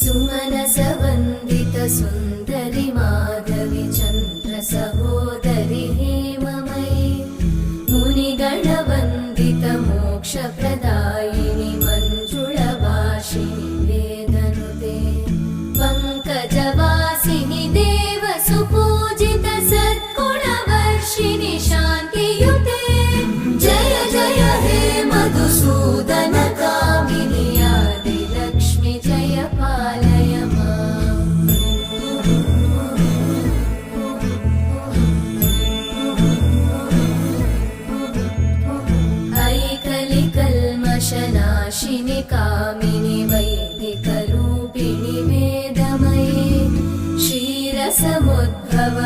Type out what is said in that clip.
सुमनसवन्दित सुन्दरि माधवि चन्द्र सहोदरि हेममयि मुनिगणवन्दित मोक्षप्रदायिनि मञ्जुळभाषिणि वेदनुते पङ्कजवासिनि देवसुपूजित सद्गुणवर्षिणि शान्तियुते जय जय हे मधुसूदन कामिनि आदिलक्ष्मि जय पालय माम् ऐकलिकल्मषनाशिनि कामिनि वैदिकरूपिणि वेदमये क्षीरसमुद्भव